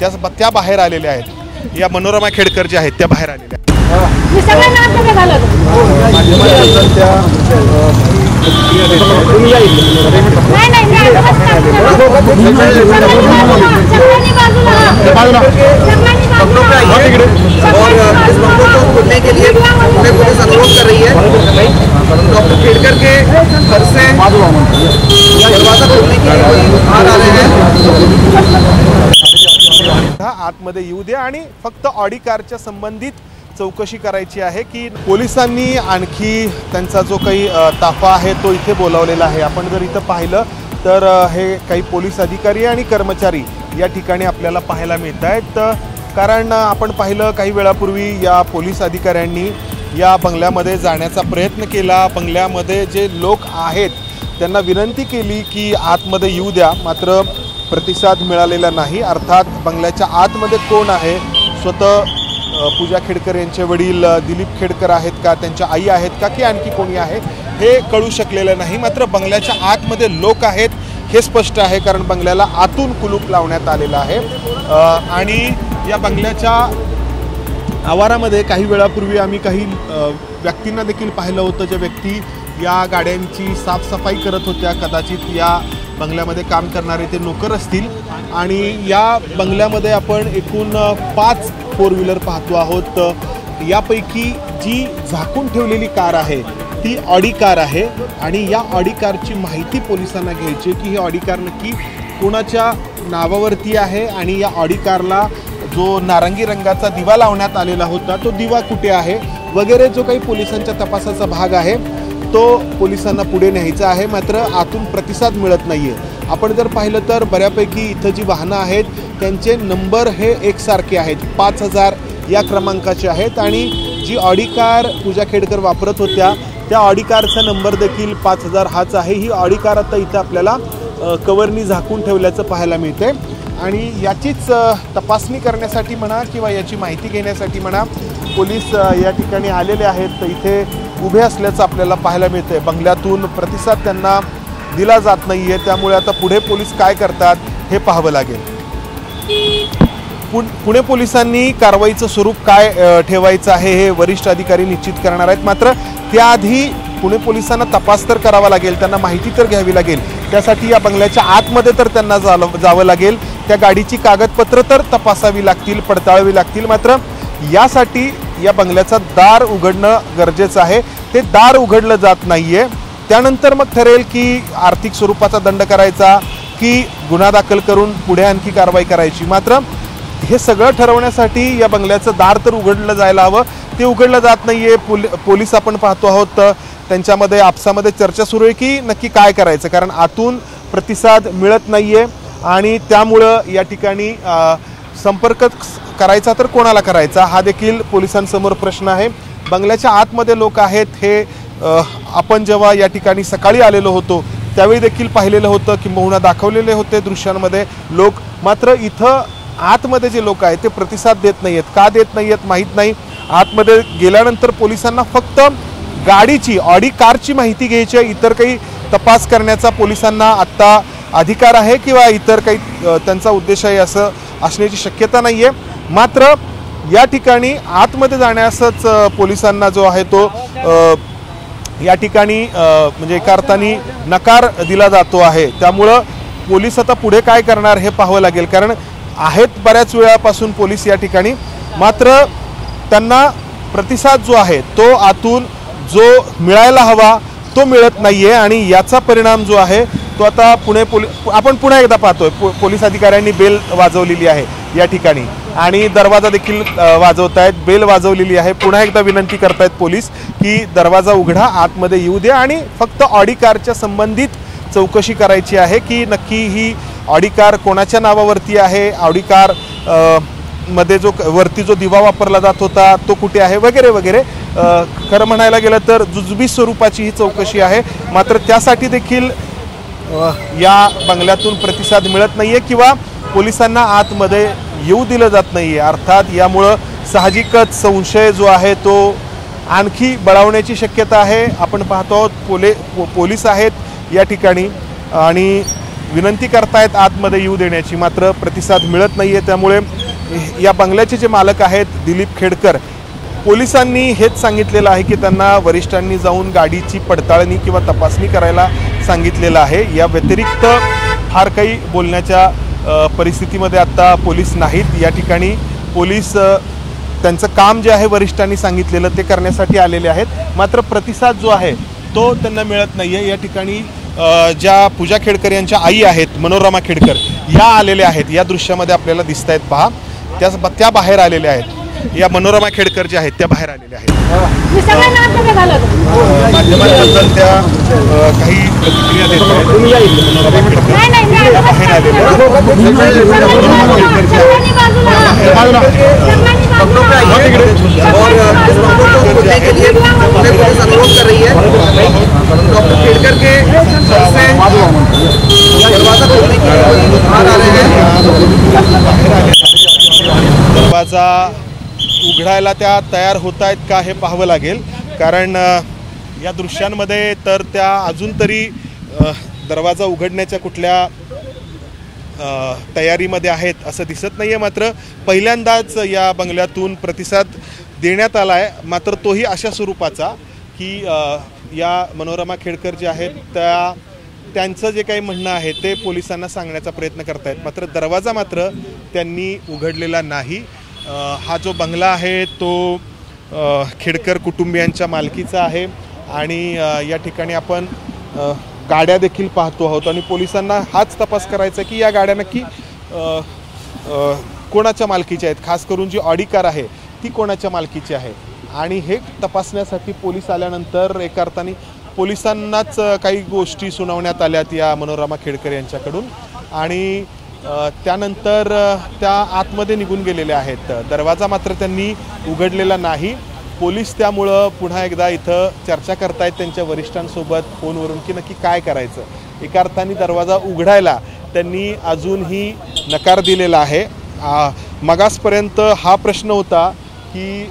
त्या बाहेर आलेल्या आहेत। या मनोरमा खेडकर ज्या आहेत त्या बाहेर आलेल्या आहेत। और इस मामले को खोलने के लिए पुलिस अनुरोध कर रही है। डॉक्टर खेड़कर के घर से दरवाजा खोलने के लिए कोई बाहर आ रहे हैं। आतमध्ये येऊ द्या आणि फक्त ऑडी कारच्या संबंधित चौकशी करायची आहे की पोलिसांनी आणखी त्यांचा जो काही ताफा आहे तो इथे बोलावलेला आहे। आपण जर इथं पाहिलं तर हे काही पोलीस अधिकारी आणि कर्मचारी या ठिकाणी आपल्याला पाहायला मिळत आहेत। कारण आपण पाहिलं काही वेळापूर्वी या पोलीस अधिकाऱ्यांनी या बंगल्यामध्ये जाण्याचा प्रयत्न केला। बंगल्यामध्ये जे लोक आहेत त्यांना विनंती केली की आतमध्ये येऊ द्या, मात्र प्रतिसाद मिळालेला नाही। अर्थात बंगल्याच्या आतमध्ये कोण आहे, स्वतः पूजा खेडकर यांचे वडील दिलीप खेडकर आहेत का, त्यांच्या आई आहेत का की आणखी कोणी आहे हे कळू शकलेलं नाही। मात्र बंगल्याच्या आतमध्ये लोक आहेत हे स्पष्ट आहे, कारण बंगल्याला आतून कुलूप लावण्यात आलेलं आहे। आणि या बंगल्याच्या आवारामध्ये काही वेळापूर्वी आम्ही काही व्यक्तींना देखील पाहिलं होतं, ज्या व्यक्ती या गाड्यांची साफसफाई करत होत्या। कदाचित या बंगल्यामध्ये काम करणारे ते नोकर असतील। आणि या बंगल्यामध्ये आपण एकूण 5 फोर व्हीलर पाहतो आहोत। यापैकी जी झाकून ठेवलेली कार आहे ती ऑडी कार आहे आणि या ऑडी कारची माहिती पोलिसांना घ्यायची की ही ऑडी कार नक्की कोणाच्या नावावरती आहे आणि या ऑडी कारला जो नारंगी रंगाचा दिवा लावण्यात आलेला होता तो दिवा कुठे आहे वगैरे जो काही पोलिसांच्या तपासाचा भाग आहे तो पोलिसांना पुढे न्यायचा आहे। मात्र आतून प्रतिसाद मिळत नाहीये। आपण जर पाहिलं तर बऱ्यापैकी इथं जी वाहनं आहेत त्यांचे नंबर हे एकसारखे आहेत, 5000 या क्रमांकाचे आहेत आणि जी ऑडी कार पूजा खेडकर वापरत होत्या त्या ऑडी कारचा नंबर देखील 5000 हाच आहे। ही ऑडी कार आता इथं आपल्याला कवरनी झाकून ठेवल्याचं पाहायला मिळते आणि याचीच तपासणी करण्यासाठी म्हणा किंवा याची माहिती घेण्यासाठी म्हणा पोलीस या ठिकाणी आलेले आहेत। इथे उभे असल्याचं आपल्याला पाहायला मिळते। बंगल्यातून प्रतिसाद त्यांना दिला जात नाहीये, त्यामुळे आता पुढे पोलीस काय करतात हे पाहावं लागेल। पुणे पोलिसांनी कारवाईचं स्वरूप काय ठेवायचं आहे हे वरिष्ठ अधिकारी निश्चित करणार आहेत। मात्र त्याआधी पुणे पोलिसांना तपास तर करावा लागेल, त्यांना माहिती तर घ्यावी लागेल। त्यासाठी या बंगल्याच्या आतमध्ये तर त्यांना जावं लागेल, त्या गाडीची कागदपत्र तर तपासावी लागतील, पडताळावी लागतील। मात्र यासाठी या बंगल्याचं दार उघडणं गरजेचं आहे। ते दार उघडलं जात नाहीये, त्यानंतर मग ठरेल की आर्थिक स्वरूपाचा दंड करायचा की गुन्हा दाखल करून पुढे आणखी कारवाई करायची। मात्र हे सगळं ठरवण्यासाठी या बंगल्याचं दार तर उघडलं जायला हवं, ते उघडलं जात नाहीये। पोलीस आपण पाहतो आहोत त्यांच्यामध्ये आपसामध्ये चर्चा सुरू आहे की नक्की काय करायचं, कारण आतून प्रतिसाद मिळत नाहीये आणि त्यामुळं या ठिकाणी संपर्क करायचा तर कोणाला करायचा हा देखील पोलिसांसमोर प्रश्न आहे। बंगल्याच्या आतमध्ये लोक आहेत हे आपण जेव्हा या ठिकाणी सकाळी आलेलो होतो त्यावेळी देखील पाहिलेलं होतं, किंबहुना दाखवलेले होते दृश्यांमध्ये लोक। मात्र इथं आतमध्ये जे लोक आहेत ते प्रतिसाद देत नाहीयेत, का देत नाहीयेत माहीत नाही। आतमध्ये गेल्यानंतर पोलिसांना फक्त गाडीची ऑडी कारची माहिती घ्यायची आहे, इतर काही तपास करण्याचा पोलिसांना आत्ता अधिकार आहे किंवा इतर काही त्यांचा उद्देश आहे असं असण्याची शक्यता नाहीये। मात्र या ठिकाणी आतमध्ये जाण्यासच पोलिसांना जो आहे तो या ठिकाणी म्हणजे एका अर्थाने नकार दिला जातो आहे। त्यामुळं पोलीस आता पुढे काय करणार हे पाहावं लागेल, कारण आहेत बऱ्याच वेळापासून पोलीस या ठिकाणी, मात्र त्यांना प्रतिसाद जो आहे तो आतून जो मिळायला हवा तो मिळत नाहीये आणि याचा परिणाम जो आहे तो आता आपण पुन्हा एकदा पाहतोय पोलीस अधिकाऱ्यांनी बेल वाजवलेली आहे या ठिकाणी आणि दरवाजा देखील वाजवतायत, बेल वाजवलेली आहे। पुन्हा एकदा विनंती करतायत पोलीस की दरवाजा उघडा, आतमध्ये येऊ द्या आणि फक्त ऑडी कारच्या संबंधित चौकशी करायची आहे की नक्की ही ऑडी कार कोणाच्या नावावरती आहे, ऑडी कार मध्ये जो वरती जो दिवा वापरला जात होता तो कुठे आहे वगैरे वगैरे। खरं म्हणायला गेलं तर जुजबी स्वरूपाची ही चौकशी आहे। मात्र त्यासाठी देखील या बंगल्यातून प्रतिसाद मिळत नाहीये किंवा पोलिसांना आतमध्ये येऊ दिलं जात नाहीये। अर्थात यामुळे साहजिकच संशय जो आहे तो आणखी बळावण्याची शक्यता आहे। आपण पाहतो पोलीस आहेत या ठिकाणी आणि विनंती करतायत आतमध्ये येऊ देण्याची, मात्र प्रतिसाद मिळत नाही आहे. त्यामुळे या बंगल्याचे जे मालक आहेत दिलीप खेडकर, पोलिसांनी हेच सांगितलेलं आहे की त्यांना वरिष्ठांनी जाऊन गाडीची पडताळणी किंवा तपासणी करायला सांगितलेलं आहे. या व्यतिरिक्त फार काही बोलण्याच्या परिस्थितीमध्ये आत्ता पोलीस नाहीत. या ठिकाणी पोलीस त्यांचं काम जे आहे वरिष्ठांनी सांगितलेलं ते करण्यासाठी आलेले आहेत, मात्र प्रतिसाद जो आहे तो त्यांना मिळत नाही आहे. या ठिकाणी ज्या पूजा खेडकर यांच्या आई आहेत मनोरमा खेडकर, या आलेल्या आहेत. या दृश्यामध्ये आपल्याला दिसत आहेत, पहा त्या बाहेर आलेल्या आहेत. या मनोरमा खेडकर ज्या आहेत त्या बाहेर आलेल्या आहेत. माध्यमांबद्दल त्या काही प्रतिक्रिया देत आहेत. मनोरमा खेडकर बाहेर आलेल्या डॉक्टर खेडकर के घर से दरवाजा खोलने के लिए बाहर आ रहे हैं। दरवाजा उघडायला त्या तयार होत आहेत का हे पाहावं लागेल, कारण या दृश्यांमध्ये तर त्या अजून तरी दरवाजा उघडण्याच्या कुठल्या तयारीमध्ये आहेत असं दिसत नाही आहे. मात्र पहिल्यांदाच या बंगल्यातून प्रतिसाद देण्यात आला आहे, मात्र तोही अशा स्वरूपाचा की या मनोरमा खेडकर जे आहेत त्यांचं जे काही म्हणणं आहे ते पोलिसांना सांगण्याचा प्रयत्न करतायत, मात्र दरवाजा मात्र त्यांनी उघडलेला नाही. हा जो बंगला आहे तो खेडकर कुटुंबियांच्या मालकीचा आहे आणि या ठिकाणी आपण गाड्या देखील पाहतो आहोत आणि पोलिसांना हाच तपास करायचा की या गाड्या नक्की कोणाच्या मालकीच्या आहेत. खास करून जी ऑडी कार आहे ती कोणाच्या मालकीची आहे आणि हे तपासण्यासाठी पोलीस आल्यानंतर एका अर्थाने पोलिसांनाच काही गोष्टी सुनावण्यात आल्यात या मनोरमा खेडकर यांच्याकडून आणि त्यानंतर त्या आतमध्ये निघून गेलेल्या आहेत. दरवाजा मात्र त्यांनी उघडलेला नाही. पोलीस त्यामुळं पुन्हा एकदा इथं चर्चा करतायत त्यांच्या वरिष्ठांसोबत फोनवरून की नक्की काय करायचं. एका अर्थाने दरवाजा उघडायला त्यांनी अजूनही नकार दिलेला आहे. मगासपर्यंत हा प्रश्न होता की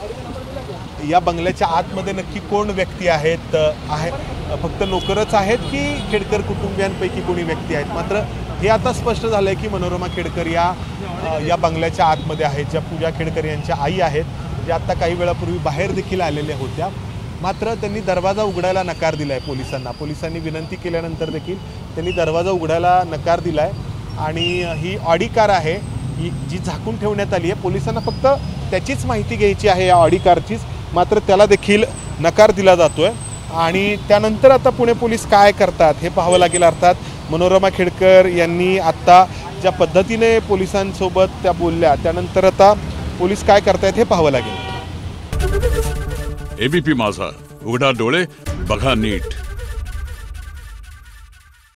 या बंगल्याच्या आतमध्ये नक्की कोण व्यक्ती आहेत, फक्त नोकरच आहेत की खेडकर कुटुंबियांपैकी कोणी व्यक्ती आहेत. मात्र हे आता स्पष्ट झालं आहे की मनोरमा खेडकर या बंगल्याच्या आतमध्ये आहेत. ज्या पूजा खेडकर यांच्या आई आहेत, ज्या आत्ता काही वेळापूर्वी बाहेर देखील आलेल्या होत्या, मात्र त्यांनी दरवाजा उघडायला नकार दिला आहे पोलिसांना. पोलिसांनी विनंती केल्यानंतर देखील त्यांनी दरवाजा उघडायला नकार दिला आहे आणि ही ऑडी कार आहे ही जी झाकून ठेवण्यात आली आहे. पोलिसांना फक्त त्याचीच माहिती घ्यायची आहे या ऑडी कारचीच, मात्र त्याला देखील नकार दिला जातो आहे आणि त्यानंतर आता पुणे पोलीस काय करतात हे पाहावं लागेल. अर्थात मनोरमा खेडकर यांनी आत्ता ज्या पद्धतीने पोलिसांसोबत त्या बोलल्या त्यानंतर आता पोलीस काय करतायत हे पाहावं लागेल. एबीपी माझा, उघडा डोळे बघा नीट.